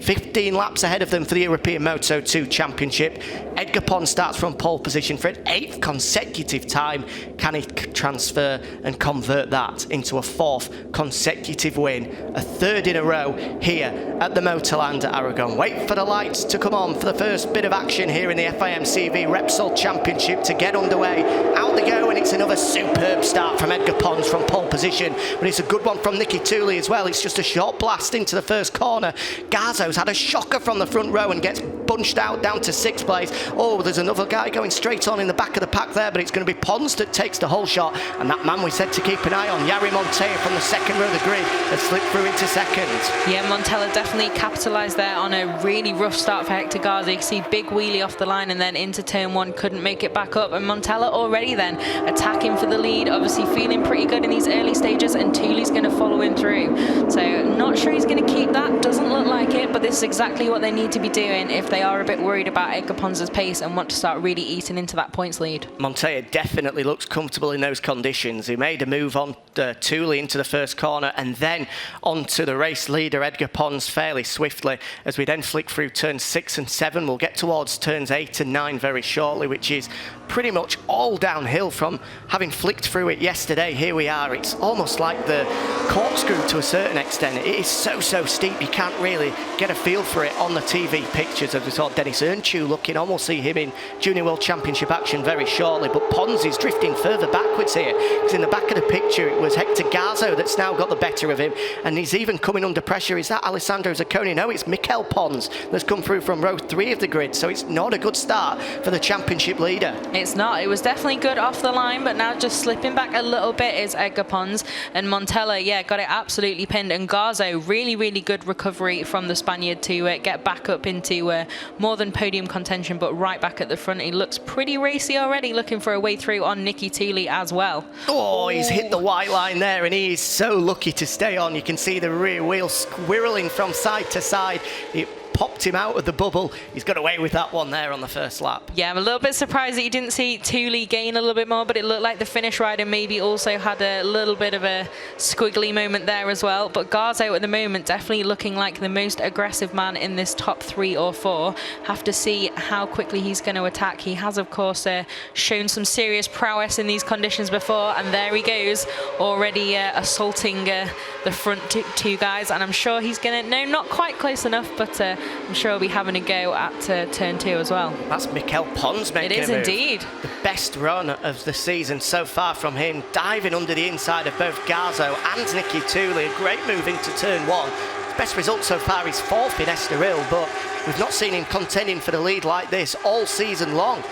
15 laps ahead of them for the European Moto2 Championship. Edgar Pons starts from pole position for an 8th consecutive time. Can he transfer and convert that into a 4th consecutive win? A 3rd in a row here at the MotorLand Aragón. Wait for the lights to come on for the first bit of action here in the FIMCV Repsol Championship to get underway. Out they go, and it's another superb start from Edgar Pons from pole position, but it's a good one from Nicky Tooley as well. It's just a short blast into the first corner. Garzo's had a shocker from the front row and gets bunched out down to 6th place. Oh, there's another guy going straight on in the back of the pack there, but it's going to be Pons that takes the whole shot, and that man we said to keep an eye on, Jari Montoya from the 2nd row of the grid, has slipped through into 2nd. Yeah, Montella definitely capitalised there on a really rough start for Hector Garza. You can see big wheelie off the line and then into turn 1, couldn't make it back up, and Montella already then attacking for the lead, obviously feeling pretty good in these early stages, and Tooley's going to follow him through. So not sure he's going to keep that, doesn't look like it, but this is exactly what they need to be doing if they are a bit worried about Edgar Pons' pace and want to start really eating into that points lead. Montoya definitely looks comfortable in those conditions. He made a move on Tooley into the first corner and then onto the race leader Edgar Pons fairly swiftly. As we then flick through turns 6 and 7, we'll get towards turns 8 and 9 very shortly, which is pretty much all downhill from having flicked through it yesterday. Here we are. It's almost like the corkscrew to a certain extent. It is so steep, you can't really get a feel for it on the TV pictures. As we saw Dennis Earnchew looking on, we'll see him in Junior World Championship action very shortly, but Pons is drifting further backwards here, because in the back of the picture it was Hector Garzo that's now got the better of him, and he's even coming under pressure. Is that Alessandro Zacconi? No, it's Mikel Pons that's come through from row 3 of the grid, so it's not a good start for the championship leader. It's not. It was definitely good off the line, but now just slipping back a little bit is Edgar Pons, and Montella, yeah, got it absolutely pinned, and Garzo, really good recovery from the Spaniard to get back up into more than podium contention, but right back at the front. He looks pretty racy already, looking for a way through on Nicky Tooley as well. Oh, he's hit the white line there, and he is so lucky to stay on. You can see the rear wheel squirreling from side to side. It popped him out of the bubble. He's got away with that one there on the first lap. Yeah, I'm a little bit surprised that you didn't see Tooley gain a little bit more, but it looked like the finish rider maybe also had a little bit of a squiggly moment there as well. But Garzo at the moment definitely looking like the most aggressive man in this top 3 or 4. Have to see how quickly he's going to attack. He has, of course, shown some serious prowess in these conditions before, and there he goes, already assaulting the front two guys, and I'm sure he's going to, no, not quite close enough, but I'm sure he'll be having a go at turn 2 as well. That's Mikel Pons making a move. It is indeed. The best run of the season so far from him, diving under the inside of both Garzo and Nicky Tooley. A great move into turn 1. His best result so far is 4th in Estoril, but we've not seen him contending for the lead like this all season long.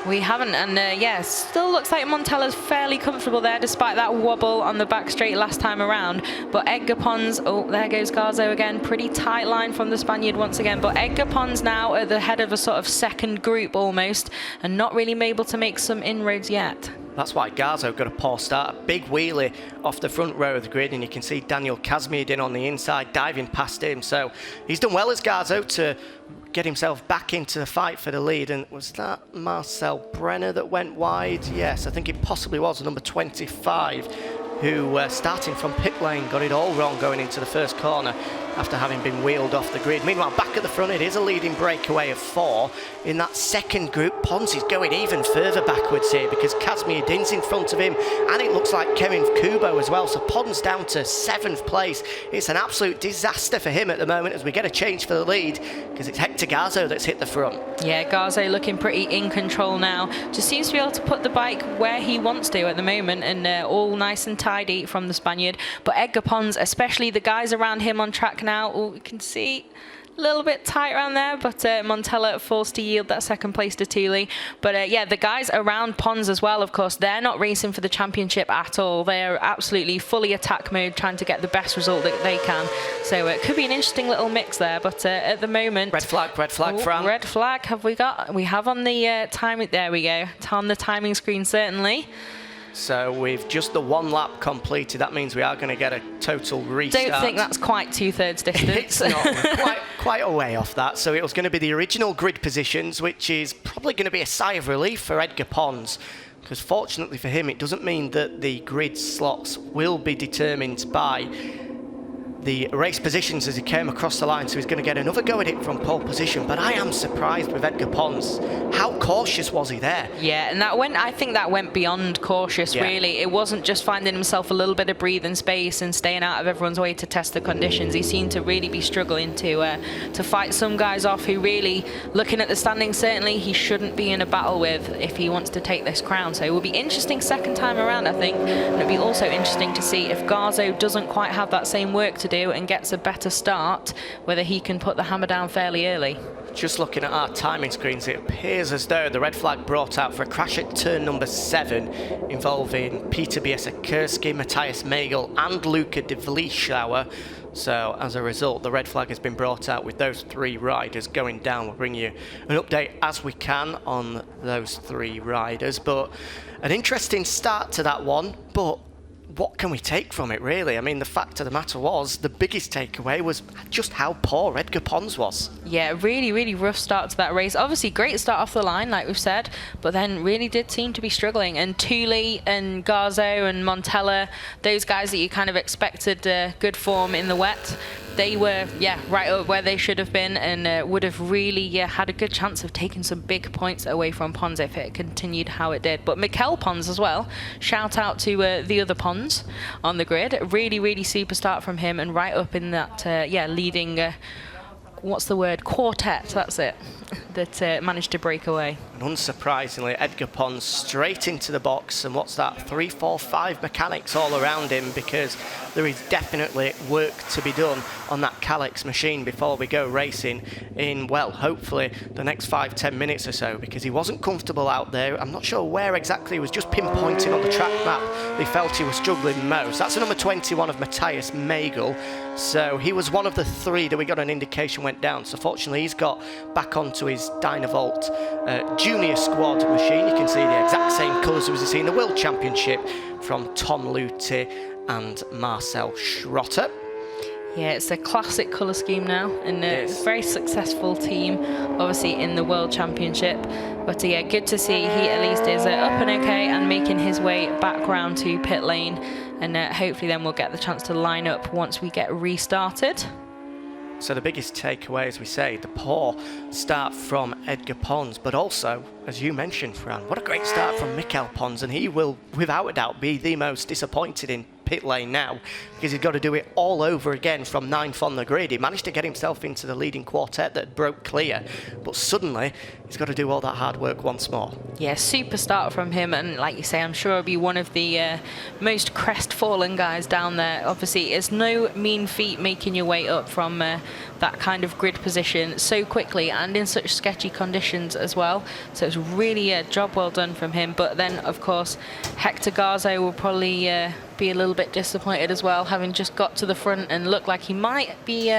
We haven't, and yeah, still looks like Montella's fairly comfortable there despite that wobble on the back straight last time around. But Edgar Pons, oh, there goes Garzo again. Pretty tight line from the Spaniard once again. But Edgar Pons now at the head of a sort of second group almost, and not really able to make some inroads yet. That's why Garzo got a poor start. A big wheelie off the front row of the grid, and you can see Daniel Kazmiedin on the inside diving past him. So he's done well as Garzo to get himself back into the fight for the lead. And was that Marcel Brenner that went wide? Yes, I think it possibly was, number 25, who starting from pit lane got it all wrong going into the first corner after having been wheeled off the grid. Meanwhile, back at the front, it is a leading breakaway of 4. In that second group, Pons is going even further backwards here because Kazmiedin's in front of him, and it looks like Kevin Kubo as well. So Pons down to 7th place. It's an absolute disaster for him at the moment as we get a change for the lead, because it's Hector Garzo that's hit the front. Yeah, Garzo looking pretty in control now. Just seems to be able to put the bike where he wants to at the moment, and all nice and tidy from the Spaniard. But Edgar Pons, especially the guys around him on track now, oh, we can see a little bit tight around there, but Montella forced to yield that second place to Tooley. But yeah, the guys around Pons as well, of course, they're not racing for the championship at all. They're absolutely fully attack mode, trying to get the best result that they can. So it could be an interesting little mix there, but at the moment... Red flag, Fran. Red flag, have we got? We have on the timing, there we go. It's on the timing screen, certainly. So we've just the 1 lap completed. That means we are going to get a total restart. Don't think that's quite 2/3 distance. It's not. quite a way off that. So it was going to be the original grid positions, which is probably going to be a sigh of relief for Edgar Pons, because fortunately for him, it doesn't mean that the grid slots will be determined by the race positions as he came across the line, so he's going to get another go at it from pole position. But I am surprised with Edgar Pons. How cautious was he there? Yeah, and I think that went beyond cautious, really. It wasn't just finding himself a little bit of breathing space and staying out of everyone's way to test the conditions. He seemed to really be struggling to fight some guys off who really, looking at the standings, certainly he shouldn't be in a battle with if he wants to take this crown. So it will be interesting second time around, I think. And it'll be also interesting to see if Garzo doesn't quite have that same work to do and gets a better start, whether he can put the hammer down fairly early. Just looking at our timing screens, it appears as though the red flag brought out for a crash at turn number 7 involving Peter Biesa-Kurski, Matthias Magel and Luca de Vliechauer. So as a result, the red flag has been brought out with those 3 riders going down. We'll bring you an update as we can on those 3 riders. But an interesting start to that one, but what can we take from it, really? I mean, the fact of the matter was, the biggest takeaway was just how poor Edgar Pons was. Yeah, really, really rough start to that race. Obviously, great start off the line, like we've said, but then really did seem to be struggling. And Thule and Garzo and Montella, those guys that you kind of expected good form in the wet, they were, right up where they should have been, and would have really had a good chance of taking some big points away from Pons if it continued how it did. But Mikel Pons as well, shout out to the other Pons on the grid. Really, really super start from him, and right up in that, leading, what's the word, quartet, that's it, that managed to break away. And unsurprisingly, Edgar Pons straight into the box, and what's that, 3, 4, 5 mechanics all around him, because there is definitely work to be done on that Calyx machine before we go racing in, well, hopefully the next 5-10 minutes or so, because he wasn't comfortable out there. I'm not sure where exactly, he was just pinpointing on the track map. They felt he was struggling most. That's the number 21 of Matthias Magel. So he was one of the 3 that we got an indication went down. So fortunately, he's got back onto his Dynavolt junior squad machine. You can see the exact same colours as we see in the World Championship from Tom Luthi and Marcel Schrotter. Yeah, it's a classic colour scheme now, and a very successful team, obviously, in the World Championship. But yeah, good to see he at least is up and okay and making his way back round to pit lane. And hopefully then we'll get the chance to line up once we get restarted. So the biggest takeaway, as we say, the poor start from Edgar Pons, but also, as you mentioned, Fran, what a great start from Mikel Pons, and he will, without a doubt, be the most disappointed in pit lane now, because he's got to do it all over again from 9th on the grid. He managed to get himself into the leading quartet that broke clear, but suddenly he's got to do all that hard work once more. Yeah, super start from him, and like you say, I'm sure he'll be one of the most crestfallen guys down there. Obviously, it's no mean feat making your way up from that kind of grid position so quickly and in such sketchy conditions as well. So it's really a job well done from him. But then, of course, Hector Garzo will probably be a little bit disappointed as well, having just got to the front and looked like he might be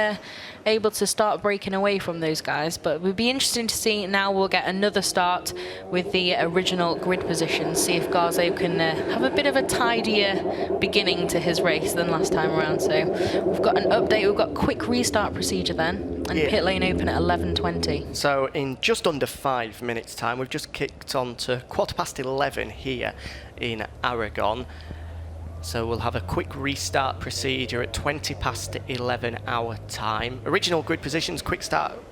able to start breaking away from those guys. But it would be interesting to see. Now we'll get another start with the original grid position, see if Garzo can have a bit of a tidier beginning to his race than last time around. So we've got an update, we've got quick restart procedure then, and pit lane open at 11:20. So in just under 5 minutes time, we've just kicked on to 11:15 here in Aragon. So we'll have a quick restart procedure at 11 our time. Original grid positions, quick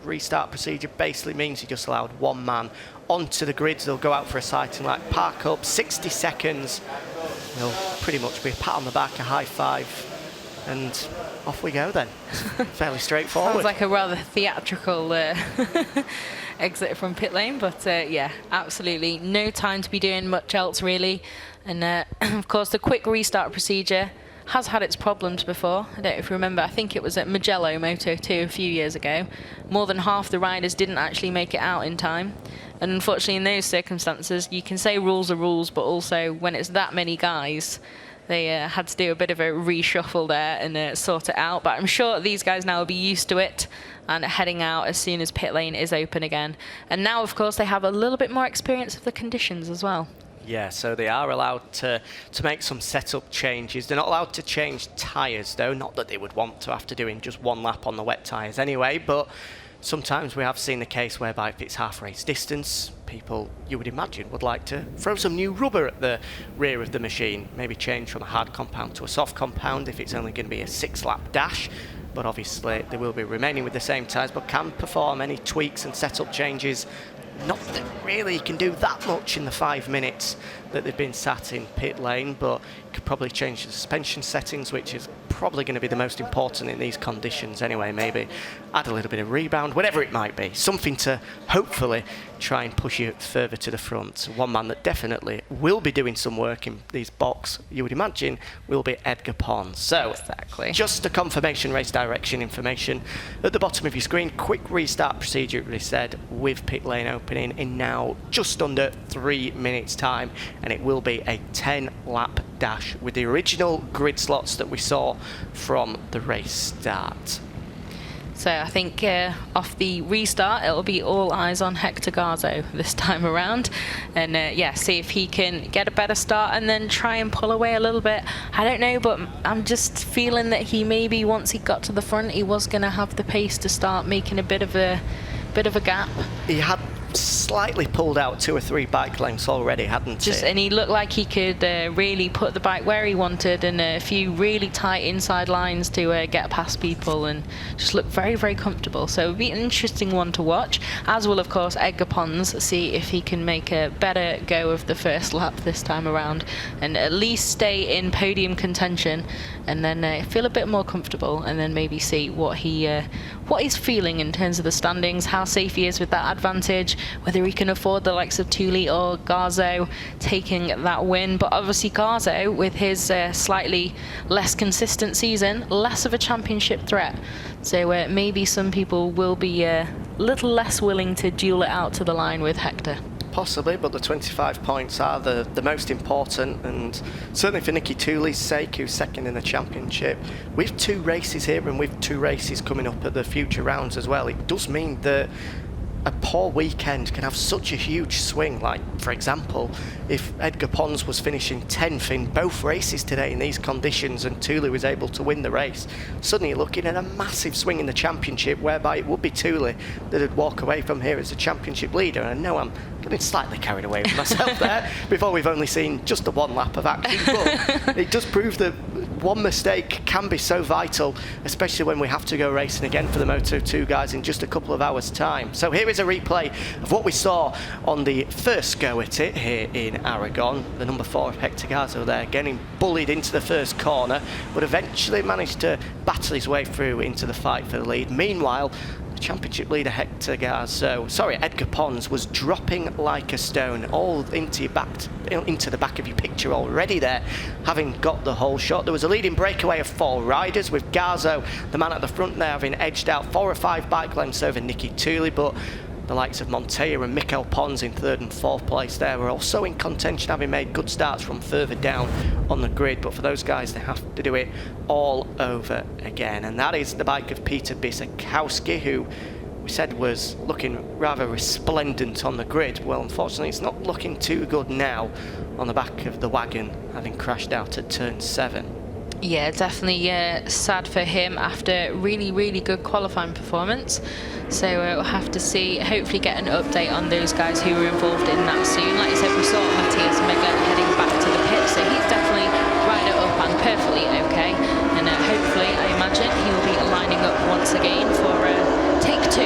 restart procedure basically means you just allowed one man onto the grids. They'll go out for a sighting light, park up, 60 seconds. It'll pretty much be a pat on the back, a high five, and off we go then. Fairly straightforward. Sounds like a rather theatrical exit from pit lane, but yeah, absolutely no time to be doing much else really. And of course, the quick restart procedure has had its problems before. I don't know if you remember, I think it was at Mugello Moto2 a few years ago. More than half the riders didn't actually make it out in time. And unfortunately, in those circumstances, you can say rules are rules, but also when it's that many guys, they had to do a bit of a reshuffle there and sort it out. But I'm sure these guys now will be used to it and heading out as soon as pit lane is open again. And now, of course, they have a little bit more experience of the conditions as well. Yeah, so they are allowed to make some setup changes. They're not allowed to change tyres, though. Not that they would want to after doing just one lap on the wet tyres anyway, but sometimes we have seen the case whereby if it's half race distance, people, you would imagine, would like to throw some new rubber at the rear of the machine, maybe change from a hard compound to a soft compound if it's only going to be a 6-lap dash. But obviously they will be remaining with the same tyres, but can perform any tweaks and setup changes. Not that really you can do that much in the 5 minutes that they've been sat in pit lane, but could probably change the suspension settings, which is probably going to be the most important in these conditions anyway. Maybe add a little bit of rebound, whatever it might be. Something to hopefully try and push you further to the front. One man that definitely will be doing some work in these box, you would imagine, will be Edgar Pons. So, exactly. Just a confirmation race direction information at the bottom of your screen. Quick restart procedure, it said, with pit lane opening in now just under 3 minutes time, and it will be a 10-lap dash with the original grid slots that we saw from the race start. So I think off the restart, it'll be all eyes on Hector Garzo this time around. And yeah, see if he can get a better start and then try and pull away a little bit. I don't know, but I'm just feeling that he maybe, once he got to the front, he was going to have the pace to start making a bit of a gap. He had slightly pulled out 2 or 3 bike lengths already, hadn't he? And he looked like he could really put the bike where he wanted, and a few really tight inside lines to get past people, and just look very, very comfortable. So it'll be an interesting one to watch, as will, of course, Edgar Pons, see if he can make a better go of the first lap this time around, and at least stay in podium contention, and then feel a bit more comfortable, and then maybe see what he's feeling in terms of the standings, how safe he is with that advantage, whether he can afford the likes of Tooley or Garzo taking that win. But obviously Garzo, with his slightly less consistent season, less of a championship threat. So maybe some people will be a little less willing to duel it out to the line with Hector. Possibly, but the 25 points are the most important, and certainly for Nicky Tooley's sake, who's second in the championship, with 2 races here and with 2 races coming up at the future rounds as well, it does mean that a poor weekend can have such a huge swing. Like, for example, if Edgar Pons was finishing 10th in both races today in these conditions and Tooley was able to win the race, suddenly you're looking at a massive swing in the championship, whereby it would be Tooley that would walk away from here as the championship leader. And I know I'm getting slightly carried away with myself there before we've only seen just the 1 lap of action, but it does prove that one mistake can be so vital, especially when we have to go racing again for the Moto2 guys in just a couple of hours' time. So here is a replay of what we saw on the first go at it here in Aragon. The number 4 of Hector Garzo there, getting bullied into the first corner, but eventually managed to battle his way through into the fight for the lead. Meanwhile, championship leader Edgar Pons was dropping like a stone, all into the back of your picture already there, having got the whole shot. There was a leading breakaway of 4 riders, with Garzo, the man at the front there, having edged out 4 or 5 bike lengths over Nicky Tooley, but the likes of Montoya and Mikel Pons in 3rd and 4th place there were also in contention, having made good starts from further down on the grid. But for those guys, they have to do it all over again. And that is the bike of Peter Bisakowski, who we said was looking rather resplendent on the grid. Well, unfortunately, it's not looking too good now on the back of the wagon, having crashed out at turn 7. Yeah, definitely sad for him after really, really good qualifying performance. So we'll have to see, hopefully get an update on those guys who were involved in that soon. Like you said, we saw Matthias Mega heading back to the pit, so he's definitely right up and perfectly okay. And hopefully, I imagine he will be lining up once again for take 2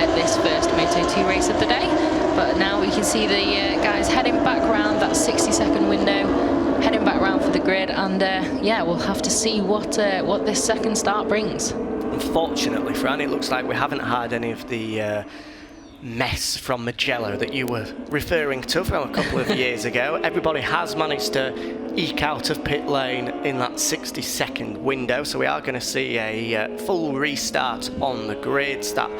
at this first Moto2 race of the day. But now we can see the guys heading back around that 60-second window, heading back round for the grid, and yeah, we'll have to see what this second start brings. Unfortunately, Fran, it looks like we haven't had any of the mess from Mugello that you were referring to from a couple of years ago. Everybody has managed to eke out of pit lane in that 60-second window, so we are going to see a full restart on the grids. That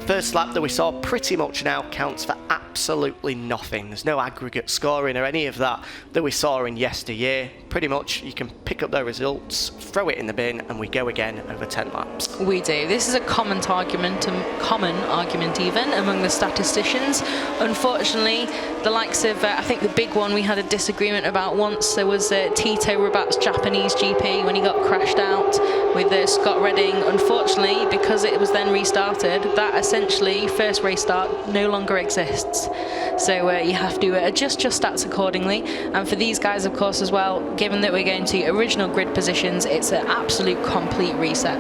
first lap that we saw pretty much now counts for absolutely nothing. There's no aggregate scoring or any of that we saw in yesteryear. Pretty much you can pick up the results, throw it in the bin, and we go again over 10 laps. We do. This is a common argument even among the statisticians. Unfortunately, the likes of, I think the big one we had a disagreement about once, there was Tito Rabat's Japanese GP when he got crashed out with Scott Redding. Unfortunately, because it was then restarted, that essentially first race start no longer exists. So you have to adjust your stats accordingly. And for these guys, of course, as well, given that we're going to original grid positions, it's an absolute complete reset.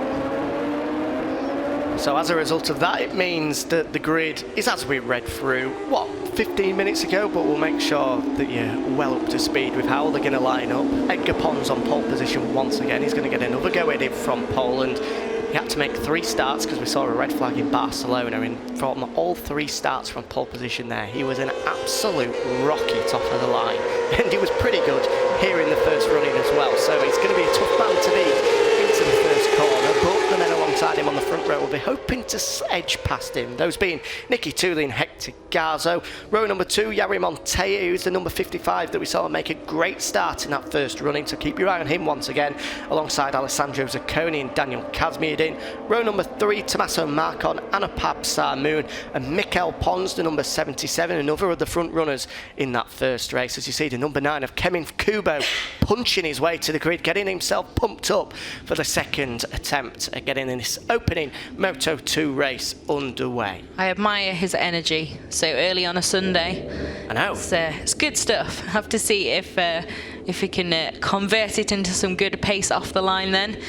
So as a result of that, it means that the grid is as we read through, 15 minutes ago, but we'll make sure that you're well up to speed with how they're going to line up. Edgar Pons on pole position once again. He's going to get another go at it from Poland. He had to make 3 starts because we saw a red flag in Barcelona, and from all 3 starts from pole position there, he was an absolute rocket top of the line. And he was pretty good here in the first running as well. So it's going to be a tough man to beat into the first corner, but the men alongside him on the front row will be hoping to edge past him. Those being Nicky Tooley and Hector Garzo. Row number 2, Jari Montoya, who's the number 55 that we saw make a great start in that first running, so keep your eye on him once again, alongside Alessandro Zacconi and Daniel Kazmiedin. Row number 3, Tommaso Marcon, Anupab Sarmoon and Mikel Pons, the number 77, another of the front runners in that first race. As you see, the number 9 of Kemin Kubo punching his way to the grid, getting himself pumped up for the second attempt at getting in this opening Moto2 race underway. I admire his energy so early on a Sunday. I know. It's good stuff. Have to see if he can convert it into some good pace off the line then.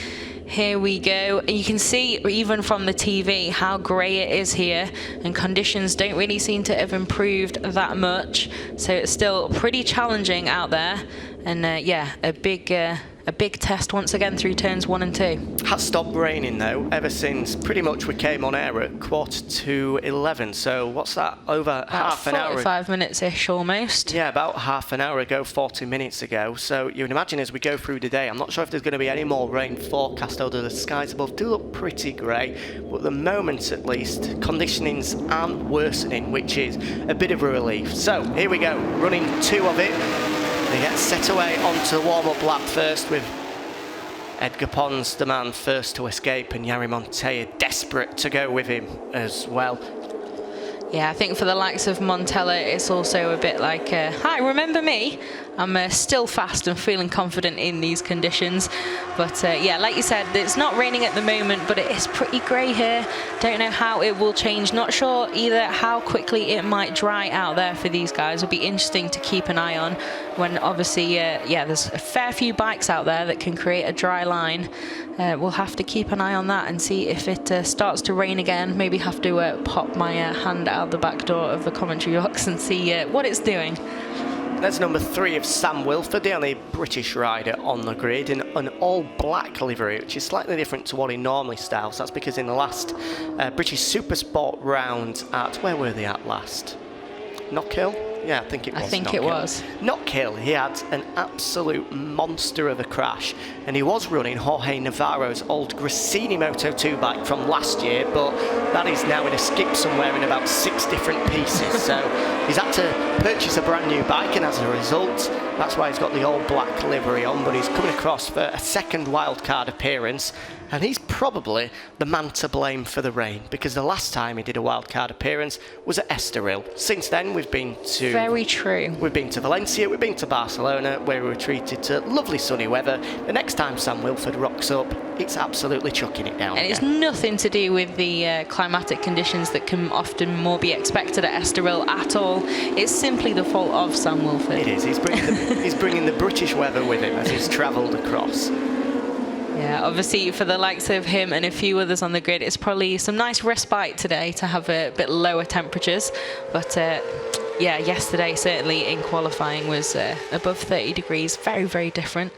Here we go. And you can see even from the TV how grey it is here, and conditions don't really seem to have improved that much. So it's still pretty challenging out there. And yeah, a big test once again through turns 1 and 2. Has stopped raining though ever since pretty much we came on air at 11:15. So what's that? Over half an hour. 45 minutes-ish almost. Yeah, about half an hour ago, 40 minutes ago. So you can imagine as we go through the day, I'm not sure if there's going to be any more rain forecast, although the skies above do look pretty grey. But at the moment at least, conditionings aren't worsening, which is a bit of a relief. So here we go, running 2 of it. They get set away onto the warm-up lap first with Edgar Pons, the man first to escape, and Jari Montoya desperate to go with him as well. Yeah, I think for the likes of Montella, it's also a bit like, hi, remember me? I'm still fast and feeling confident in these conditions. But yeah, like you said, it's not raining at the moment, but it is pretty grey here. Don't know how it will change. Not sure either how quickly it might dry out there for these guys. It'll be interesting to keep an eye on when obviously, yeah, there's a fair few bikes out there that can create a dry line. We'll have to keep an eye on that and see if it starts to rain again. Maybe have to pop my hand out the back door of the commentary box and see what it's doing. There's number 3 of Sam Wilford, the only British rider on the grid, in an all-black livery, which is slightly different to what he normally styles. That's because in the last British Supersport round at, where were they at last? Knockhill? Yeah, I think it was. I think it was. Knockhill, he had an absolute monster of a crash, and he was running Jorge Navarro's old Grassini Moto2 bike from last year, but that is now in a skip somewhere in about 6 different pieces. So he's had to purchase a brand new bike, and as a result, that's why he's got the all-black livery on, but he's coming across for a second wildcard appearance. And he's probably the man to blame for the rain, because the last time he did a wildcard appearance was at Estoril. Since then, we've been to... Very true. We've been to Valencia, we've been to Barcelona, where we were treated to lovely sunny weather. The next time Sam Wilford rocks up, it's absolutely chucking it down. And it's nothing to do with the climatic conditions that can often more be expected at Estoril at all. It's simply the fault of Sam Wilford. It is. He's bringing the British weather with him as he's travelled across. Yeah, obviously for the likes of him and a few others on the grid, it's probably some nice respite today to have a bit lower temperatures. But yeah, yesterday certainly in qualifying was above 30 degrees, very, very different.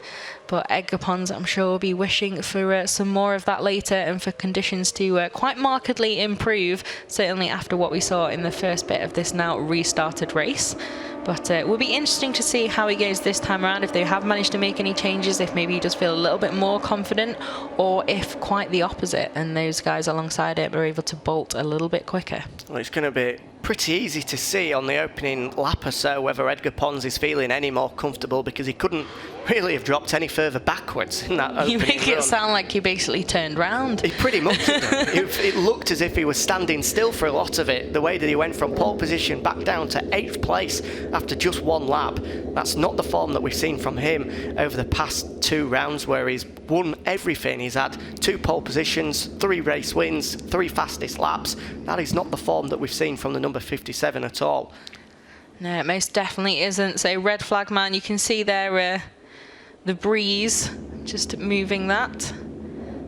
But Edgar Pons, I'm sure, will be wishing for some more of that later and for conditions to quite markedly improve, certainly after what we saw in the first bit of this now restarted race. But it will be interesting to see how he goes this time around, if they have managed to make any changes, if maybe he does feel a little bit more confident, or if quite the opposite and those guys alongside him are able to bolt a little bit quicker. Well, it's going to be pretty easy to see on the opening lap or so whether Edgar Pons is feeling any more comfortable, because he couldn't really have dropped any further backwards in that opening You make run. it sound like he basically turned round. He pretty much did. It looked as if he was standing still for a lot of it, the way that he went from pole position back down to 8th place after just one lap. That's not the form that we've seen from him over the past 2 rounds, where he's won everything. He's had 2 pole positions, 3 race wins, 3 fastest laps. That is not the form that we've seen from the number 57 at all. No, it most definitely isn't. So red flag man, you can see there the breeze just moving that.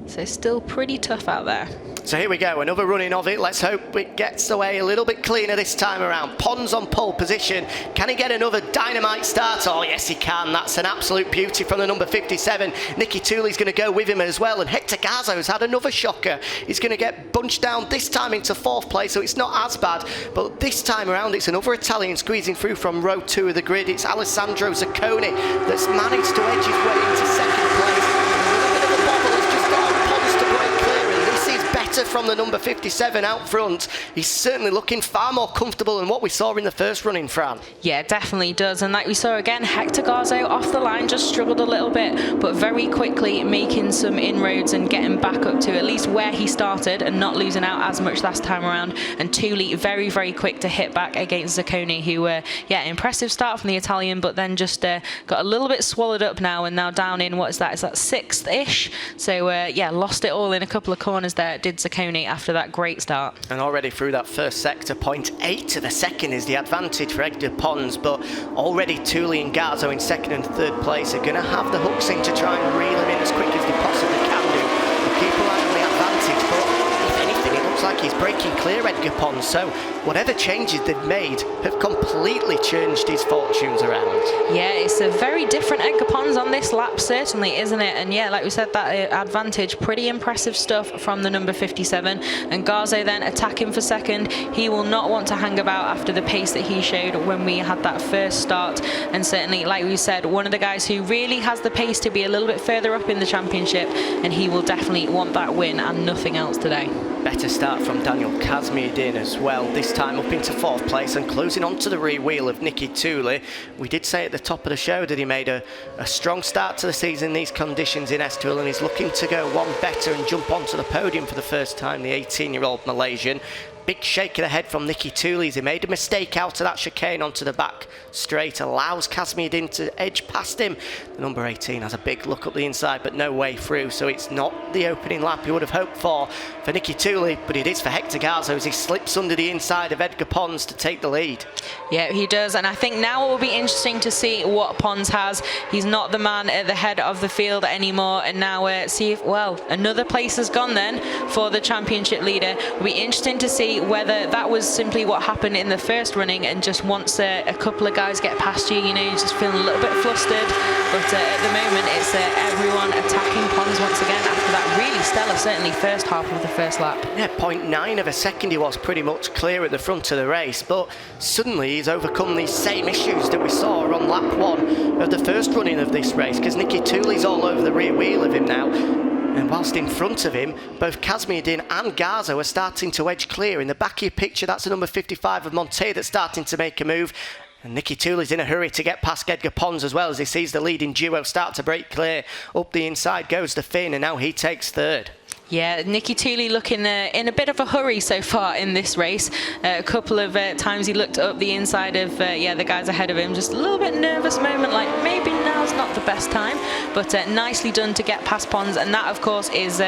So still pretty tough out there. So here we go, another running of it. Let's hope it gets away a little bit cleaner this time around. Pons on pole position. Can he get another dynamite start? Oh, yes, he can. That's an absolute beauty from the number 57. Nicky Tooley's going to go with him as well. And Hector Garzo's had another shocker. He's going to get bunched down this time into 4th place, so it's not as bad. But this time around, it's another Italian squeezing through from row 2 of the grid. It's Alessandro Zacconi that's managed to edge his way into 2nd place. From the number 57 out front. He's certainly looking far more comfortable than what we saw in the first run in Fran. Yeah, definitely does. And like we saw again, Hector Garzo off the line just struggled a little bit, but very quickly making some inroads and getting back up to at least where he started and not losing out as much last time around. And Tooley very, very quick to hit back against Zacconi, who, yeah, impressive start from the Italian, but then just got a little bit swallowed up now, and now down in, what is that? Is that 6th-ish? So, yeah, lost it all in a couple of corners there, did Zacconi after that great start. And already through that first sector, 0.8 to the second is the advantage for Edgar Pons, but already Tooley and Garzo in 2nd and 3rd place are going to have the hooks in to try and reel him in as quick as they possibly can do. They'll keep an eye on the advantage, but if anything, it looks like he's breaking clear, Edgar Pons, so whatever changes they've made have completely changed his fortunes around. Yeah, it's a very different Edgar Pons on this lap, certainly, isn't it? And yeah, like we said, that advantage, pretty impressive stuff from the number 57. And Garzo then attacking for 2nd. He will not want to hang about after the pace that he showed when we had that first start. And certainly, like we said, one of the guys who really has the pace to be a little bit further up in the championship, and he will definitely want that win and nothing else today. Better start from Daniel Kazmirdin as well, this time up into 4th place and closing onto the rear wheel of Nicky Tooley. We did say at the top of the show that he made a strong start to the season in these conditions in S2, and he's looking to go one better and jump onto the podium for the first time, the 18-year-old Malaysian. Big shake of the head from Nicky Tooley. He made a mistake out of that chicane onto the back straight, allows Kazmirdin to edge past him. The number 18 has a big look up the inside, but no way through, so it's not the opening lap you would have hoped for Nicky Tooley, but it is for Hector Garzo as he slips under the inside of Edgar Pons to take the lead. Yeah, he does, and I think now it will be interesting to see what Pons has. He's not the man at the head of the field anymore, and now see if, well, another place has gone then for the championship leader. It'll be interesting to see whether that was simply what happened in the first running, and just once a couple of guys get past you, you know, you're just feeling a little bit flustered. But at the moment, it's everyone attacking Pons once again after that really stellar, certainly first half of the first lap. Yeah, 0.9 of a second he was pretty much clear at the front of the race, but suddenly he's overcome these same issues that we saw on lap 1 of the first running of this race, because Nicky Tooley's all over the rear wheel of him now. And whilst in front of him, both Kazmirdin and Garzo are starting to edge clear. In the back of your picture, that's the number 55 of Monte that's starting to make a move. And Nicky Tooley's in a hurry to get past Edgar Pons as well, as he sees the leading duo start to break clear. Up the inside goes the Finn, and now he takes 3rd. Yeah, Nicky Tooley looking in a bit of a hurry so far in this race. A couple of times he looked up the inside of the guys ahead of him. Just a little bit nervous moment, like maybe now's not the best time. But nicely done to get past Pons, and that of course is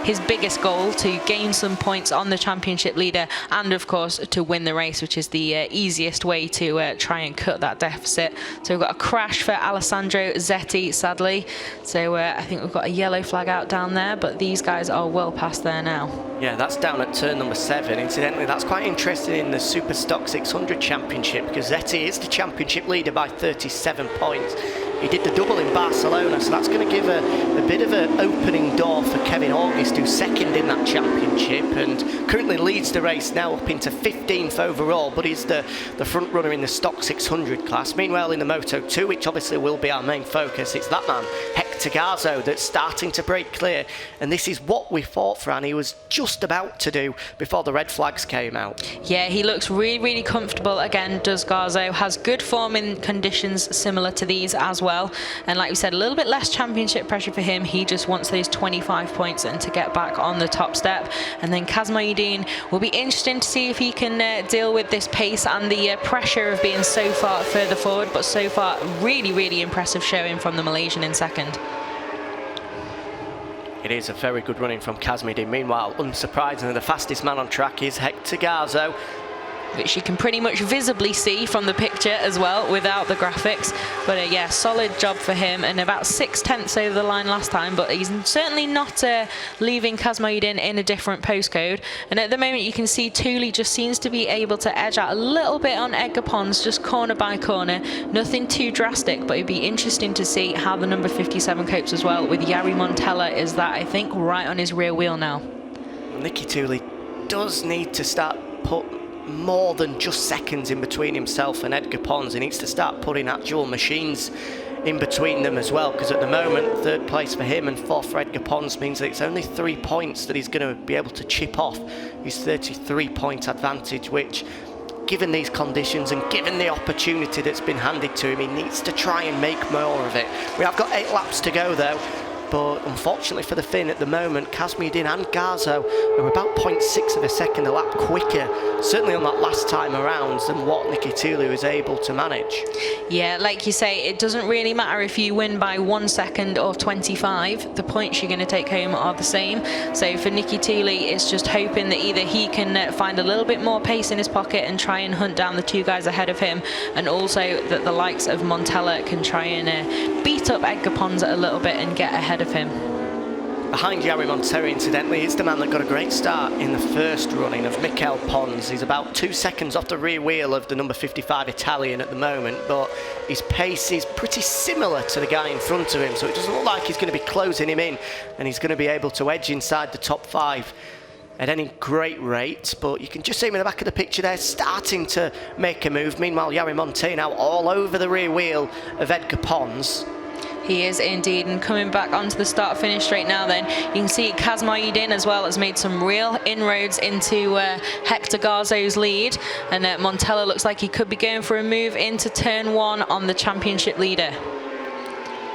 his biggest goal, to gain some points on the championship leader, and of course to win the race, which is the easiest way to try and cut that deficit. So we've got a crash for Alessandro Zetti, sadly. So I think we've got a yellow flag out down there, but these guys are well past there now. Yeah, that's down at turn number 7. Incidentally, that's quite interesting in the Super Stock 600 Championship, because Zetti is the championship leader by 37 points. He did the double in Barcelona, so that's going to give a bit of an opening door for Kevin August, who's 2nd in that championship and currently leads the race now up into 15th overall, but he's the front runner in the Stock 600 class. Meanwhile, in the Moto2, which obviously will be our main focus, it's that man, Hector Hector Garzo that's starting to break clear, and this is what we thought Fran he was just about to do before the red flags came out. Yeah, he looks really, really comfortable again, does Garzo. Has good form in conditions similar to these as well, and like we said, a little bit less championship pressure for him. He just wants those 25 points and to get back on the top step. And then Kaz Moeddine will be interesting to see if he can deal with this pace and the pressure of being so far further forward, but so far really, really impressive showing from the Malaysian in second. It is a very good running from Kaz Moeddine. Meanwhile, unsurprisingly, the fastest man on track is Hector Garzo, which you can pretty much visibly see from the picture as well without the graphics. But yeah, solid job for him, and about 6/10 over the line last time, but he's certainly not leaving Kaz Moeddine in a different postcode. And at the moment you can see Thule just seems to be able to edge out a little bit on Edgar Pons, just corner by corner, nothing too drastic, but it'd be interesting to see how the number 57 copes as well, with Jari Montella is that, I think, right on his rear wheel now. Nicky Thule does need to start put more than just seconds in between himself and Edgar Pons. He needs to start putting actual machines in between them as well, because at the moment third place for him and fourth for Edgar Pons means that it's only 3 points that he's going to be able to chip off his 33-point advantage, which, given these conditions and given the opportunity that's been handed to him, he needs to try and make more of it. We have got 8 laps to go though, but unfortunately for the Finn at the moment, Kaz Moeddine and Garzo are about 0.6 of a second a lap quicker, certainly on that last time around, than what Nicky Thule was able to manage. Yeah, like you say, it doesn't really matter if you win by 1 second or 25, the points you're going to take home are the same. So for Nicky Thule, it's just hoping that either he can find a little bit more pace in his pocket and try and hunt down the 2 guys ahead of him, and also that the likes of Montella can try and beat up Edgar Pons a little bit and get ahead of him. Behind Jari Montella, incidentally, is the man that got a great start in the first running of Mikel Pons. He's about 2 seconds off the rear wheel of the number 55 Italian at the moment, but his pace is pretty similar to the guy in front of him, so it doesn't look like he's going to be closing him in, and he's going to be able to edge inside the top 5 at any great rate. But you can just see him in the back of the picture there, starting to make a move. Meanwhile, Jari Montella now all over the rear wheel of Edgar Pons. He is indeed, and coming back onto the start-finish straight now then, you can see Kaz Moeddine as well has made some real inroads into Hector Garzo's lead, and Montella looks like he could be going for a move into turn 1 on the championship leader.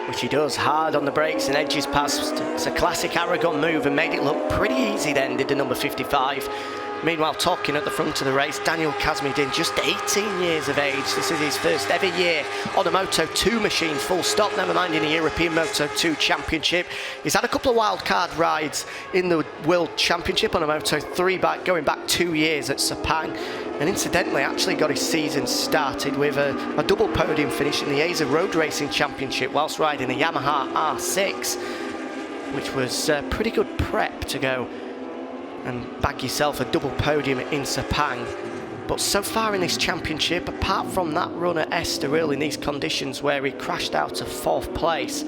Which he does, hard on the brakes and edges past. It's a classic Aragon move and made it look pretty easy then, did the number 55. Meanwhile, talking at the front of the race, Daniel Kaz Moeddine, just 18 years of age. This is his first ever year on a Moto2 machine, full stop, never mind in a European Moto2 Championship. He's had a couple of wildcard rides in the World Championship on a Moto3 bike, going back 2 years at Sepang. And incidentally, actually got his season started with a double podium finish in the Asia Road Racing Championship whilst riding a Yamaha R6, which was pretty good prep to go and bag yourself a double podium in Sepang. But so far in this championship, apart from that run at Estoril in these conditions where he crashed out of 4th place,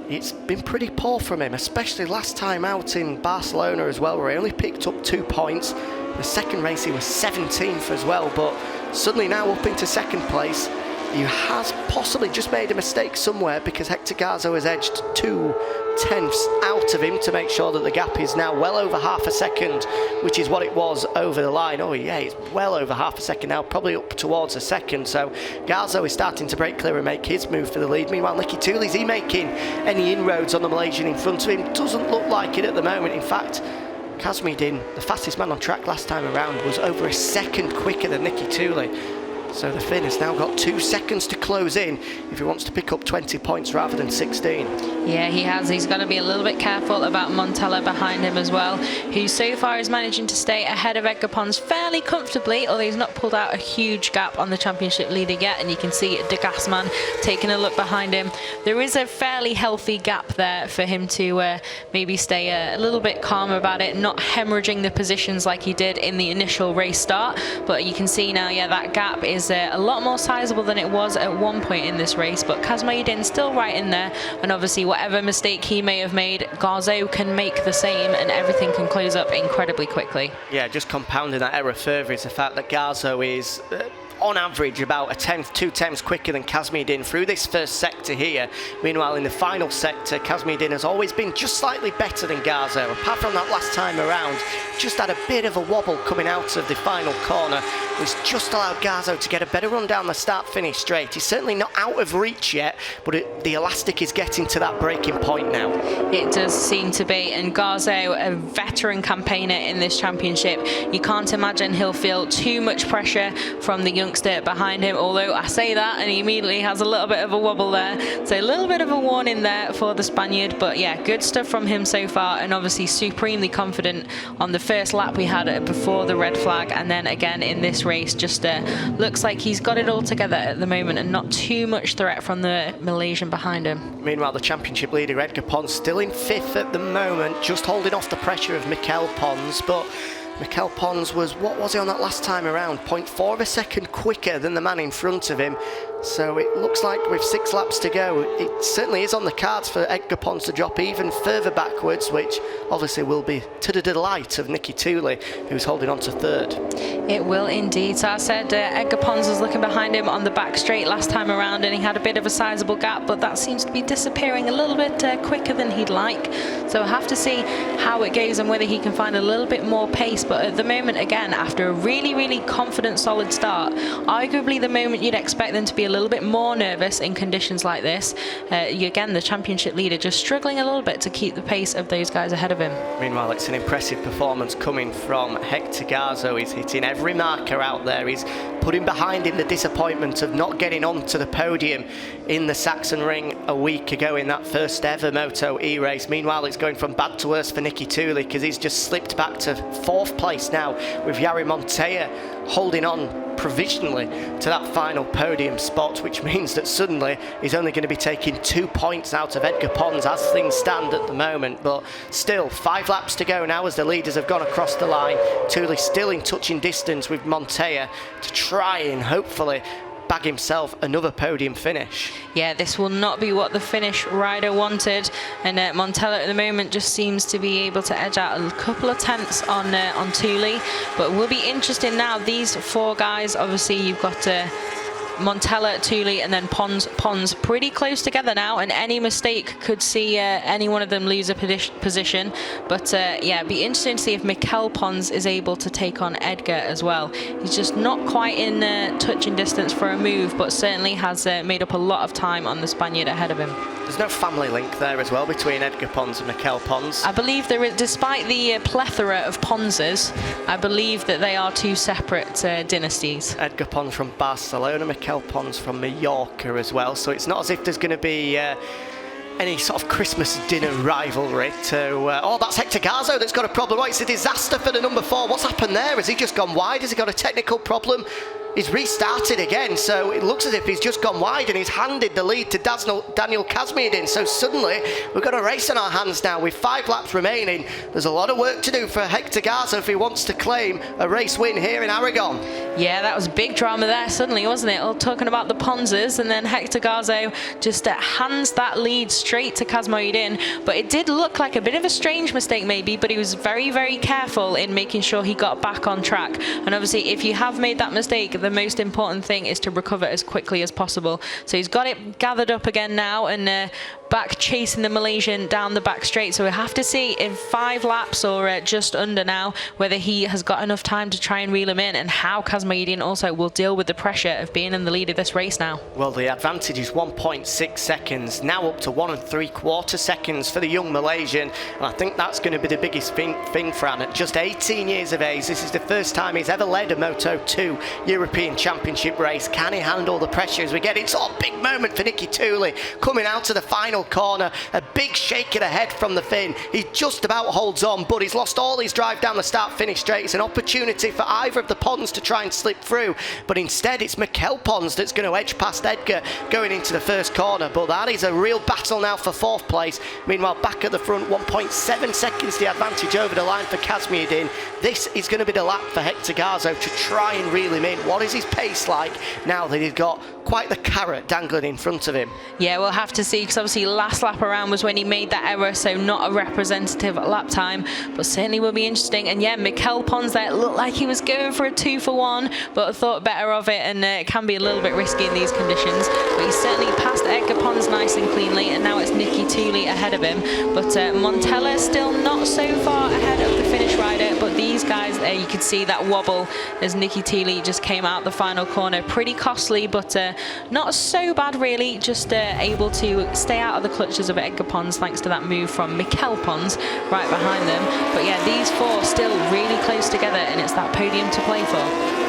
it's been pretty poor from him, especially last time out in Barcelona as well, where he only picked up 2 points. The second race he was 17th as well, but suddenly now up into 2nd place. He has possibly just made a mistake somewhere, because Hector Garzo has edged 2 tenths out of him to make sure that the gap is now well over half a second, which is what it was over the line. Oh yeah, it's well over half a second now, probably up towards a second. So Garzo is starting to break clear and make his move for the lead. Meanwhile, Nicky Thule, is he making any inroads on the Malaysian in front of him? Doesn't look like it at the moment. In fact, Kaz Moeddine, the fastest man on track last time around, was over a second quicker than Nicky Thule. So the Finn has now got 2 seconds to close in if he wants to pick up 20 points rather than 16. Yeah, he has. He's got to be a little bit careful about Montella behind him as well, who so far is managing to stay ahead of Edgar Pons fairly comfortably, although he's not pulled out a huge gap on the championship leader yet. And you can see De Gasman taking a look behind him. There is a fairly healthy gap there for him to maybe stay a little bit calmer about it, not hemorrhaging the positions like he did in the initial race start. But you can see now, yeah, that gap is a lot more sizable than it was at one point in this race. But Kaz Moeddine still right in there, and obviously whatever mistake he may have made, Garzo can make the same, and everything can close up incredibly quickly. Yeah, just compounding that error further is the fact that Garzo is on average about a tenth, 2 tenths quicker than Kazmiyedin through this first sector here. Meanwhile, in the final sector, Kazmiyedin has always been just slightly better than Garzo. Apart from that last time around, just had a bit of a wobble coming out of the final corner, which just allowed Garzo to get a better run down the start-finish straight. He's certainly not out of reach yet, but the elastic is getting to that breaking point now. It does seem to be, and Garzo, a veteran campaigner in this championship, you can't imagine he'll feel too much pressure from the youngster behind him, although I say that and he immediately has a little bit of a wobble there, so a little bit of a warning there for the Spaniard. But yeah, good stuff from him so far, and obviously supremely confident on the first lap we had before the red flag, and then again in this race. Just looks like he's got it all together at the moment and not too much threat from the Malaysian behind him. Meanwhile, the championship leader Edgar Pons still in 5th at the moment, just holding off the pressure of Mikel Pons. But Mikel Pons was, what was he on that last time around? 0.4 of a second quicker than the man in front of him. So it looks like with 6 laps to go, it certainly is on the cards for Edgar Pons to drop even further backwards, which obviously will be to the delight of Nicky Tooley, who's holding on to 3rd. It will indeed. So I said Edgar Pons was looking behind him on the back straight last time around, and he had a bit of a sizable gap, but that seems to be disappearing a little bit quicker than he'd like. So we'll have to see how it goes and whether he can find a little bit more pace. But at the moment, again, after a really, really confident, solid start, arguably the moment you'd expect them to be a little bit more nervous in conditions like this. Again, the championship leader just struggling a little bit to keep the pace of those guys ahead of him. Meanwhile, it's an impressive performance coming from Hector Garzo. He's hitting every marker out there. He's putting behind him the disappointment of not getting onto the podium in the Saxon Ring a week ago in that first ever Moto E race. Meanwhile, it's going from bad to worse for Nicky Tooley, because he's just slipped back to 4th place now, with Jari Montoya holding on provisionally to that final podium spot, which means that suddenly he's only going to be taking 2 points out of Edgar Pons as things stand at the moment. But still, 5 laps to go now as the leaders have gone across the line. Tooley still in touching distance with Montoya to try and hopefully bag himself another podium finish. Yeah, this will not be what the Finnish rider wanted, and Montella at the moment just seems to be able to edge out a couple of tenths on Tooley. But it will be interesting now, these 4 guys, obviously you've got Montella, Tooley, and then Pons pretty close together now, and any mistake could see any one of them lose a position. But yeah, it'd be interesting to see if Mikel Pons is able to take on Edgar as well. He's just not quite in touching distance for a move, but certainly has made up a lot of time on the Spaniard ahead of him. There's no family link there as well between Edgar Pons and Mikel Pons. I believe there is, despite the plethora of Ponses, I believe that they are 2 separate dynasties. Edgar Pons from Barcelona, Mikel Pons from Mallorca as well, so it's not as if there's going to be any sort of Christmas dinner rivalry to... oh, that's Hector Garzo that's got a problem. Oh, it's a disaster for the number 4. What's happened there? Has he just gone wide? Has he got a technical problem? He's restarted again, so it looks as if he's just gone wide and he's handed the lead to Daniel Kazmiyedin. So suddenly we've got a race on our hands now with 5 laps remaining. There's a lot of work to do for Hector Garzo if he wants to claim a race win here in Aragon. Yeah, that was big drama there suddenly, wasn't it? All talking about the Ponses, and then Hector Garzo just hands that lead straight to Kazmiyedin. But it did look like a bit of a strange mistake maybe, but he was very, very careful in making sure he got back on track. And obviously if you have made that mistake, the most important thing is to recover as quickly as possible. So he's got it gathered up again now, and back chasing the Malaysian down the back straight. So we'll have to see in 5 laps or just under now whether he has got enough time to try and reel him in, and how Kazmiyedin also will deal with the pressure of being in the lead of this race now. Well, the advantage is 1.6 seconds, now up to 1 3/4 seconds for the young Malaysian, and I think that's going to be the biggest thing for Fran. At just 18 years of age, this is the first time he's ever led a Moto2 European Championship race. Can he handle the pressure as we get it? It's a big moment for Nicky Tooley coming out to the final corner. A big shake of the head from the Finn. He just about holds on, but he's lost all his drive down the start-finish straight. It's an opportunity for either of the Pons to try and slip through, but instead it's Mikel Pons that's going to edge past Edgar going into the first corner. But that is a real battle now for 4th place. Meanwhile, back at the front, 1.7 seconds the advantage over the line for Kazmiyedin. This is going to be the lap for Hector Garzo to try and reel him in. What is his pace like now that he's got quite the carrot dangling in front of him? Yeah, we'll have to see, because obviously last lap around was when he made that error, so not a representative lap time, but certainly will be interesting. And yeah, Mikel Pons there looked like he was going for a 2-for-1, but thought better of it, and it can be a little bit risky in these conditions. But he certainly passed Edgar Pons nice and cleanly, and now it's Nicky Tooley ahead of him. But Montella still not so far ahead of the finish rider, but these guys there, you could see that wobble as Nicky Tooley just came out the final corner. Pretty costly, but not so bad really, just able to stay out of the clutches of Edgar Pons thanks to that move from Mikel Pons right behind them. But yeah, these four still really close together, and it's that podium to play for.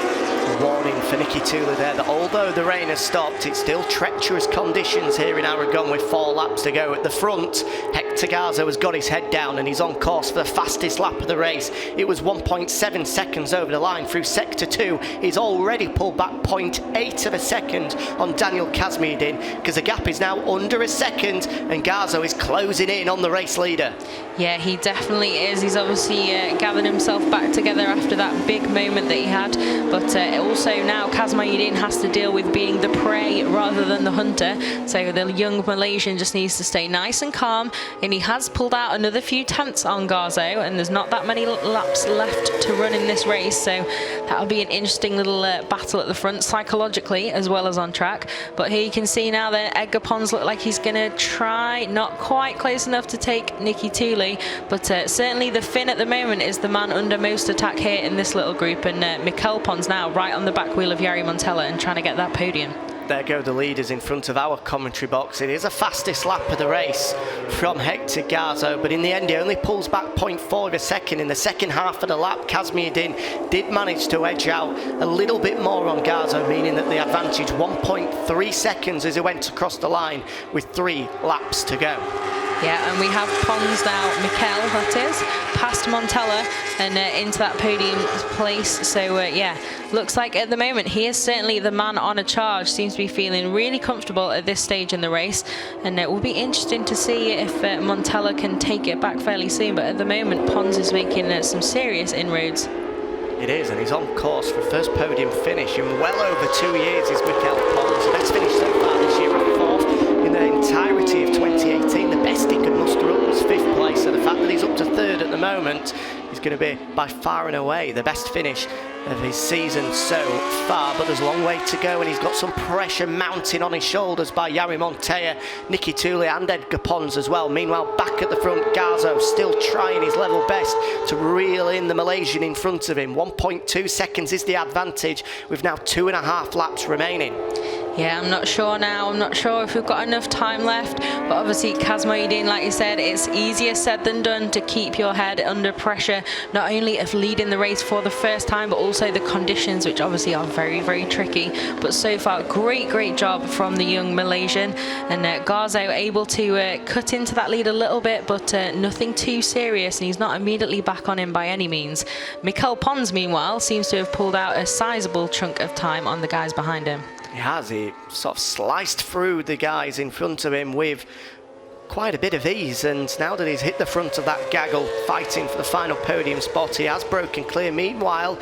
Warning for Nicky Tooley there that although the rain has stopped, it's still treacherous conditions here in Aragon with 4 laps to go. At the front, Hector Garza has got his head down and he's on course for the fastest lap of the race. It was 1.7 seconds over the line through sector 2. He's already pulled back 0.8 of a second on Daniel Kazmiedine, because the gap is now under a second and Garza is closing in on the race leader. Yeah, he definitely is. He's obviously gathered himself back together after that big moment that he had, but also now Kazmiedine has to deal with being the prey rather than the hunter, so the young Malaysian just needs to stay nice and calm, and he has pulled out another few tenths on Garzo, and there's not that many laps left to run in this race, so that'll be an interesting little battle at the front psychologically as well as on track. But here you can see now that Edgar Pons look like he's going to try, not quite close enough to take Nicky Tooley, but certainly the Finn at the moment is the man under most attack here in this little group, and Mikel Pons now right on the back wheel of Jari Montella and trying to get that podium. There go the leaders in front of our commentary box. It is a fastest lap of the race from Hector Garzo, but in the end he only pulls back 0.4 of a second. In the second half of the lap, Kazmiedine did manage to edge out a little bit more on Garzo, meaning that the advantage 1.3 seconds as he went across the line with 3 laps to go. Yeah, and we have Pons now, Mikel, that is, past Montella and into that podium place. So, yeah, looks like at the moment he is certainly the man on a charge. Seems to be feeling really comfortable at this stage in the race. And it will be interesting to see if Montella can take it back fairly soon. But at the moment, Pons is making some serious inroads. It is, and he's on course for first podium finish in well over 2 years is Mikel Pons. Best finish so far this year at 4th in the entirety of 2018. The best he could muster up was 5th place, so the fact that he's up to 3rd at the moment is going to be by far and away the best finish of his season so far, but there's a long way to go, and he's got some pressure mounting on his shoulders by Jari Montella, Nicky Tooley and Edgar Pons as well. Meanwhile, back at the front, Garzo still trying his level best to reel in the Malaysian in front of him. 1.2 seconds is the advantage with now 2.5 laps remaining. Yeah, I'm not sure now. I'm not sure if we've got enough time left. But obviously, Kazmiedine, like you said, it's easier said than done to keep your head under pressure, not only of leading the race for the first time, but also the conditions, which obviously are very, very tricky. But so far, great job from the young Malaysian. And Garzo able to cut into that lead a little bit, but nothing too serious. And he's not immediately back on him by any means. Mikel Pons, meanwhile, seems to have pulled out a sizable chunk of time on the guys behind him. He has. He sort of sliced through the guys in front of him with quite a bit of ease, and now that he's hit the front of that gaggle fighting for the final podium spot, he has broken clear. Meanwhile,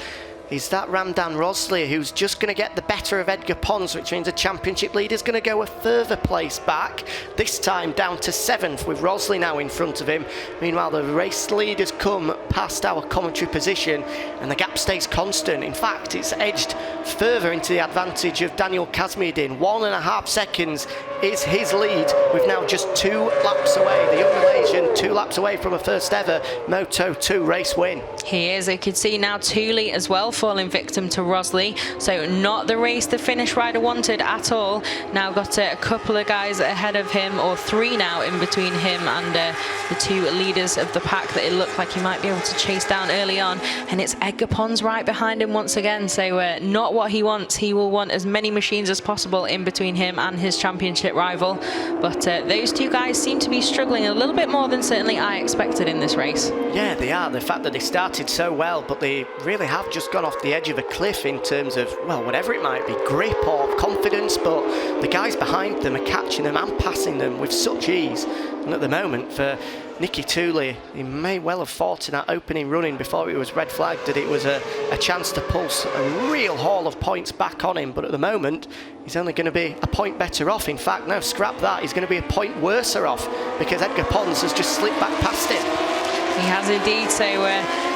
is that Ramdan Rosley who's just going to get the better of Edgar Pons, which means the championship leader is going to go a further place back, this time down to 7th with Rosley now in front of him. Meanwhile, the race leaders come past our commentary position and the gap stays constant. In fact, it's edged further into the advantage of Daniel Kazmiedine. 1.5 seconds is his lead with now just 2 laps away. The young Malaysian 2 laps away from a first ever Moto2 race win. He is. I could see now Tooley as well falling victim to Rosley, so not the race the Finnish rider wanted at all. Now got a couple of guys ahead of him, or 3 now in between him and the 2 leaders of the pack that it looked like he might be able to chase down early on, and it's Edgar Pons right behind him once again, so not what he wants. He will want as many machines as possible in between him and his championship rival, but those 2 guys seem to be struggling a little bit more than certainly I expected in this race. Yeah, they are. The fact that they started so well, but they really have just gone off the edge of a cliff in terms of, well, whatever it might be, grip or confidence, but the guys behind them are catching them and passing them with such ease. And at the moment, for Nicky Tooley, he may well have thought in that opening running before it was red flagged that it was a chance to pulse a real haul of points back on him, but at the moment he's only going to be a point better off. In fact, no, scrap that, he's going to be a point worser off because Edgar Pons has just slipped back past him. He has indeed, so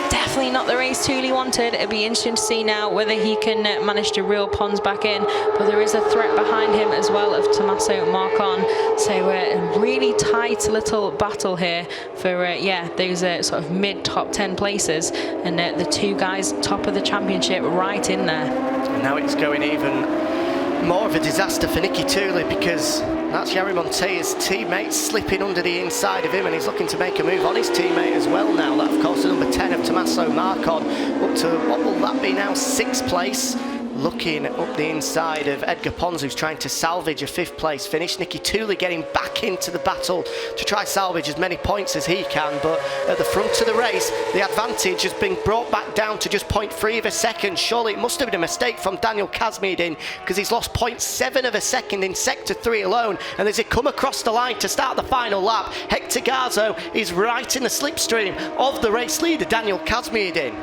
definitely not the race Tooley wanted. It'll be interesting to see now whether he can manage to reel Pons back in, but there is a threat behind him as well of Tommaso Marcon, so a really tight little battle here for yeah, those sort of mid top 10 places, and the two guys top of the championship right in there. And now it's going even more of a disaster for Nicky Tooley because that's Jari Montea's teammate slipping under the inside of him, and he's looking to make a move on his teammate as well now. That, of course, the number 10 of Tommaso Marcon up to, what will that be now, 6th place. Looking up the inside of Edgar Pons, who's trying to salvage a 5th place finish. Nicky Tooley getting back into the battle to try salvage as many points as he can, but at the front of the race, the advantage has been brought back down to just 0.3 of a second. Surely it must have been a mistake from Daniel Kazmiedin because he's lost 0.7 of a second in sector 3 alone, and as he come across the line to start the final lap, Hector Garzo is right in the slipstream of the race leader, Daniel Kazmiedin.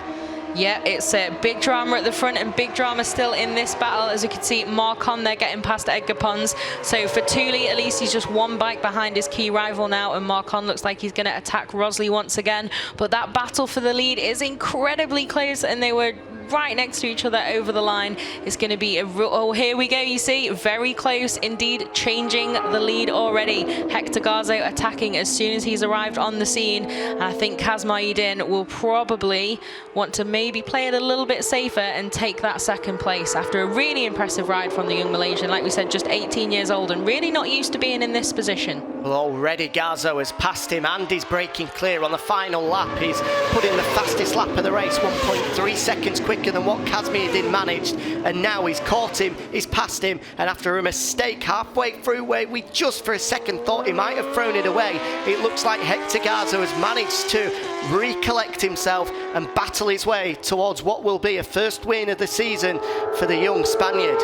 Yeah, it's a big drama at the front and big drama still in this battle. As you can see, Marcon there getting past Edgar Pons. So for Tooley, at least he's just one bike behind his key rival now, and Marcon looks like he's going to attack Rosley once again. But that battle for the lead is incredibly close, and they were right next to each other over the line. It's going to be a oh, here we go, you see, very close indeed, changing the lead already. Hector Garzo attacking as soon as he's arrived on the scene. I think Kazmiedin will probably want to maybe play it a little bit safer and take that 2nd place after a really impressive ride from the young Malaysian. Like we said, just 18 years old and really not used to being in this position. Well, already Garzo has passed him and he's breaking clear on the final lap. He's put in the fastest lap of the race, 1.3 seconds quicker than what Kazmiedin managed, and now he's caught him, he's passed him, and after a mistake halfway through where we just for a second thought he might have thrown it away, it looks like Hector Garzo has managed to recollect himself and battle his way towards what will be a first win of the season for the young Spaniard.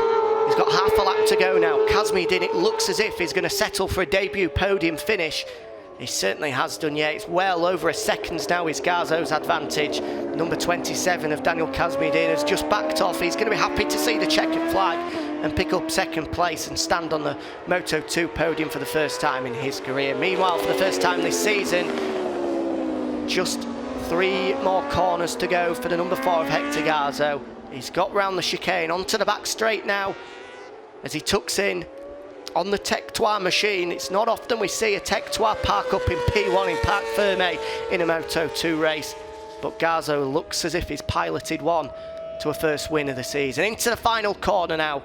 He's got half a lap to go now. Kazmiedin, it looks as if he's going to settle for a debut podium finish. He certainly has done, yeah. It's well over a second now is Garzo's advantage. Number 27 of Daniel Kazmiedin has just backed off. He's going to be happy to see the checkered flag and pick up 2nd place and stand on the Moto2 podium for the first time in his career. Meanwhile, for the first time this season, just 3 more corners to go for the number 4 of Hector Garzo. He's got round the chicane, onto the back straight now as he tucks in on the Tech 3 machine. It's not often we see a Tech 3 park up in P1 in Parc Fermé in a Moto2 race, but Garzo looks as if he's piloted one to a first win of the season. Into the final corner now.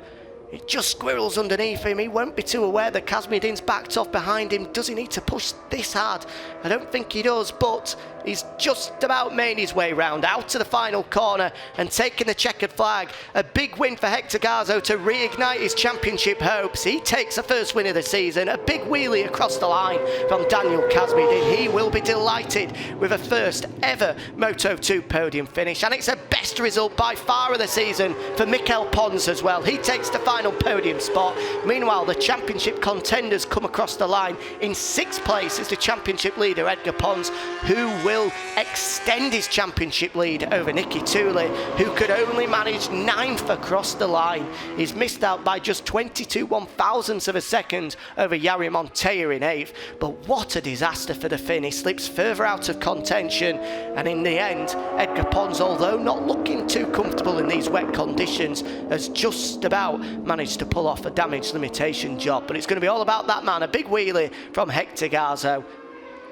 It just squirrels underneath him. He won't be too aware that Kazmiedin's backed off behind him. Does he need to push this hard? I don't think he does, but he's just about made his way round out to the final corner and taking the checkered flag. A big win for Hector Garzo to reignite his championship hopes. He takes the first win of the season. A big wheelie across the line from Daniel Kazmiedin. He will be delighted with a first ever Moto2 podium finish, and it's a best result by far of the season for Mikel Pons as well. He takes the final podium spot. Meanwhile, the championship contenders come across the line. In 6th place is the championship leader Edgar Pons, who will extend his championship lead over Nicky Tooley, who could only manage 9th across the line. He's missed out by just 22 1,000ths of a second over Jari Montea in 8th, but what a disaster for the Finn. He slips further out of contention, and in the end, Edgar Pons, although not looking too comfortable in these wet conditions, has just about managed to pull off a damage limitation job. But it's going to be all about that man. A big wheelie from Hector Garzo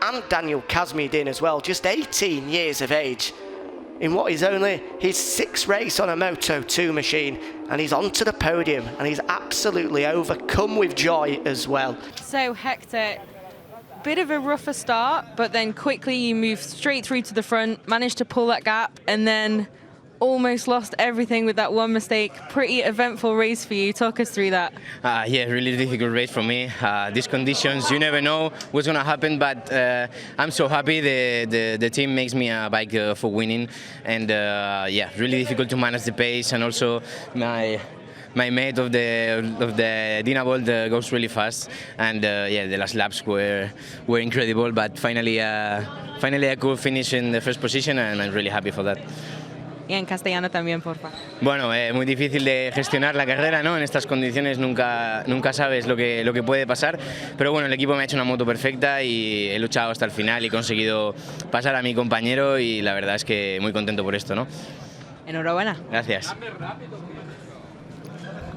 and Daniel Kazmiedin as well, just 18 years of age in what is only his 6th race on a Moto2 machine, and he's onto the podium and he's absolutely overcome with joy as well. So Hector, bit of a rougher start, but then quickly you move straight through to the front, managed to pull that gap, and then almost lost everything with that one mistake. Pretty eventful race for you. Talk us through that. Yeah, really difficult race for me. These conditions, you never know what's going to happen, but I'm so happy the team makes me a bike for winning, and yeah, really difficult to manage the pace, and also my mate of the Dynabolt goes really fast, and yeah, the last laps were incredible. But finally I could finish in the first position, and I'm really happy for that. Y en castellano también, por favor. Bueno, muy difícil de gestionar la carrera, ¿no? En estas condiciones nunca sabes lo que puede pasar, pero bueno, el equipo me ha hecho una moto perfecta y he luchado hasta el final y he conseguido pasar a mi compañero y la verdad es que muy contento por esto, ¿no? Enhorabuena. Gracias.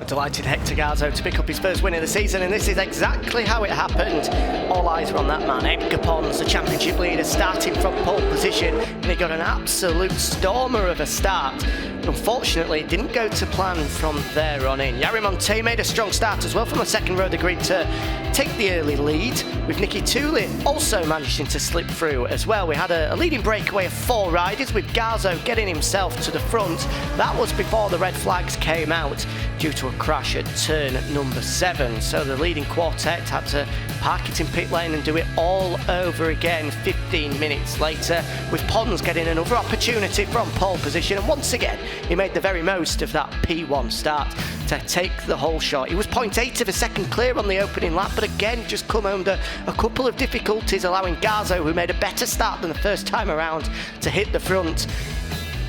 Delighted Hector Garzo to pick up his first win of the season, and this is exactly how it happened. All eyes were on that man, Edgar Pons, the championship leader, starting from pole position, and he got an absolute stormer of a start. Unfortunately, it didn't go to plan from there on in. Jari Monte made a strong start as well from the second row of the grid to take the early lead, with Nicky Tooley also managing to slip through as well. We had a leading breakaway of 4 riders, with Garzo getting himself to the front. That was before the red flags came out due to a crash at turn number 7. So the leading quartet had to park it in pit lane and do it all over again 15 minutes later, with Pons getting another opportunity from pole position, and once again he made the very most of that P1 start to take the whole shot. He was 0.8 of a second clear on the opening lap, but again just come under a couple of difficulties, allowing Garzo, who made a better start than the first time around, to hit the front,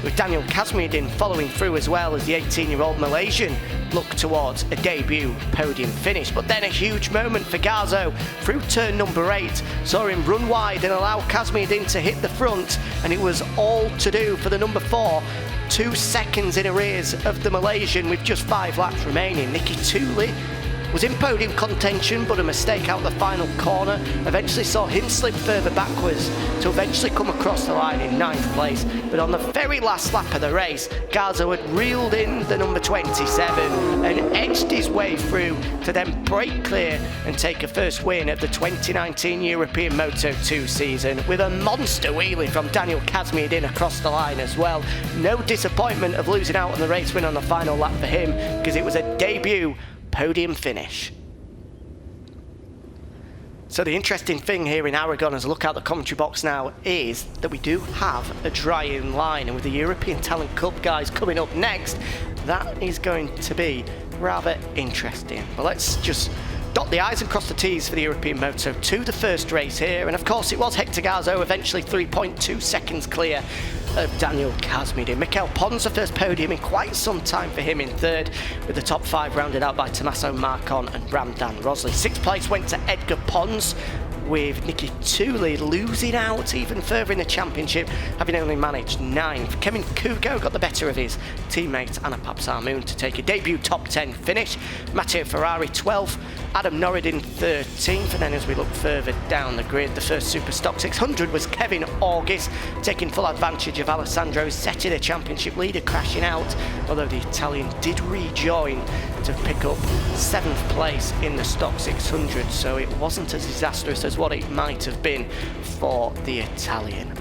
with Daniel Kazmiedin following through as well, as the 18-year-old Malaysian looked towards a debut podium finish. But then a huge moment for Garzo through turn number 8, saw him run wide and allow Kazmiedin to hit the front, and it was all to do for the number 4, 2 seconds in arrears of the Malaysian with just 5 laps remaining. Nicky Tooley was in podium contention, but a mistake out the final corner eventually saw him slip further backwards to eventually come across the line in 9th place. But on the very last lap of the race, Garzo had reeled in the number 27 and edged his way through to then break clear and take a first win of the 2019 European Moto2 season, with a monster wheelie from Daniel Kazmiedin across the line as well. No disappointment of losing out on the race win on the final lap for him, because it was a debut podium finish. So the interesting thing here in Aragon, as I look out the commentary box now, is that we do have a dry-in line, and with the European Talent Cup guys coming up next, that is going to be rather interesting. But let's just dot the I's and cross the T's for the European Moto2, the first race here, and of course it was Hector Garzo, eventually 3.2 seconds clear of Daniel Kazmiedin. Mikel Pons, the first podium in quite some time for him, in 3rd, with the top 5 rounded out by Tommaso Marcon and Ramdan Rosley. 6th place went to Edgar Pons, with Nicky Tooley losing out even further in the championship, having only managed 9th. Kevin Kugo got the better of his teammate Anna Papsarmoon to take a debut top 10 finish. Matteo Ferrari 12th, Adam Norridin 13th, and then as we look further down the grid, the first Super Stock 600 was Kevin August, taking full advantage of Alessandro Setti, the championship leader, crashing out, although the Italian did rejoin to pick up 7th place in the Stock 600, so it wasn't as disastrous as what it might have been for the Italian.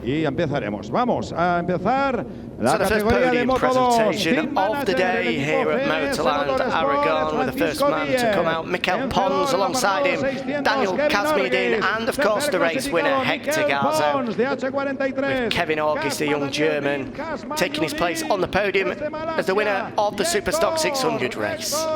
Y empezaremos. Vamos a empezar la So the first categoría de podium Moto2 presentation of the day here at MotorLand Aragón, with the first man to come out, Mikel Pons, alongside him Daniel Kazmiedin, and of course the race winner Hector Garzo, with Kevin August, the young German, taking his place on the podium as the winner of the Superstock 600 race.